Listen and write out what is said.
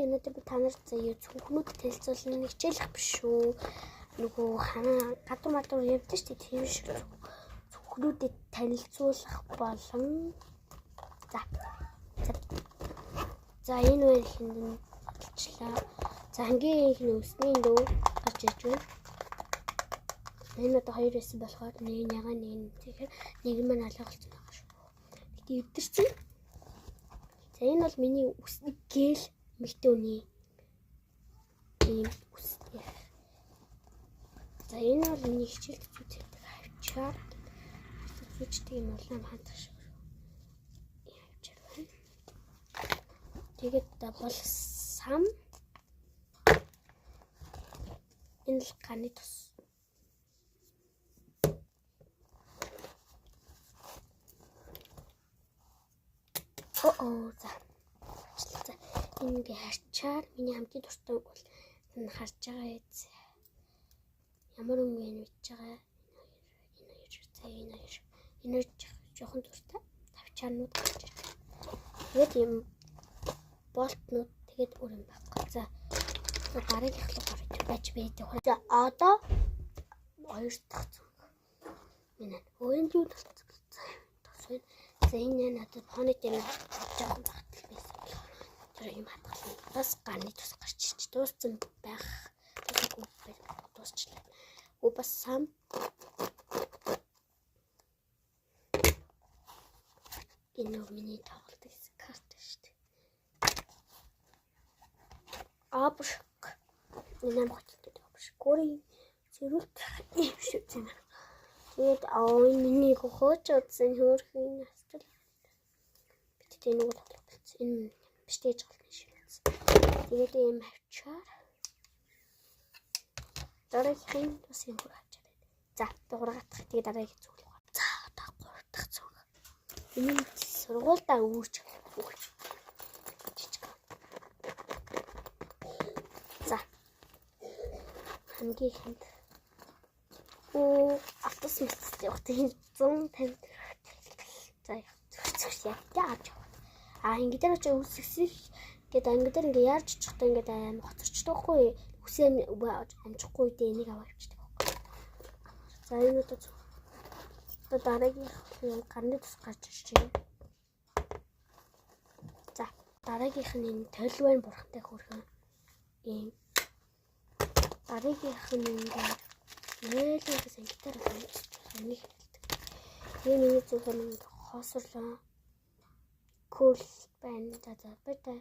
Өнөөдөр би та нарт заяа цүнхнүүд танилцуулна хичээлэх биш шүү. Нөгөө гадуур мадуур явдаг шүү дээ. Тийм шиг цүнхнүүдэд танилцуулах болон за энэ үеийн хинд олчлаа. За хамгийн их нүсний дөө гарч иж байна. Энэ одоо хоёр байсан болохоор нэг яга нэг тэгэхээр нэг маань алга болсон байгаа шүү. Гэтэ өвдөрсөн. За энэ бол миний үсний гэл мэгтэй үний ийм үстэй. За энэ бол миний хичээл зүтгэдэг хавчаар зүтгэдэг юм улаан хандах шүү. Хавчаар байна. Тэгээд бол сам энэ л ганы тус. За. Энэ хавчаар миний хамгийн дуртай үг бол энэ харж байгаа яз. Ямар өнгө вэ гэж байгаа. Энэ жоохон дуртай. Хавчаарнууд гарч ирж байна. Тэгээд юм болтнууд тэгээд өөр юм байхгүй. За дараагийнх руу гарч байж байдаг. За одоо хоёр дахь зүг. Энэ өөрөнд юу тасвэн. За энэ надад понитер жоохон багтал байсан. Тэр юм хатгалсан. Бас ганы тус гарч ирж дууссан байх. Дуусчлаа. Бас сам энэ миний тоглолт гэсэн карт шүү дээ. Абшк. Энэ юм хөтөлдөг абшк. Гори зэрүүлт юм шүү дээ. Тэгээд миний хөөж удсан хөөрхийн астрал. Бид нэг тоглолт болсон. Энэ биш тэгж голны шиг болсон. Тэгээд ийм хавчаар дараагийн бас юм хавчаар. За дуурайгах. Тэгээд дараагийн зүйл байна. За одоо 3 дахь зүйл. Энэ сургуультай үүрч өгч. За хамгийн ихэнд автос мэт явах тийм 150 за яаж ингэдэр очоо үсгсэх гэдэг ингэдэр ингээ яарч очихдоо ингээ аим хоцорчдоггүй үсээ амжихгүй дээ энийг аваачдаг. За энэ одоо дараагийн гарны тус гарч ирж байна. За дараагийнх нь энэ толвайн бурхантай хөрхөн ийм дараагийнх нь ингээ нээлээс ангитаар байна. Энийг миний зүгээс хоосрлоо кул байна. За баярлалаа.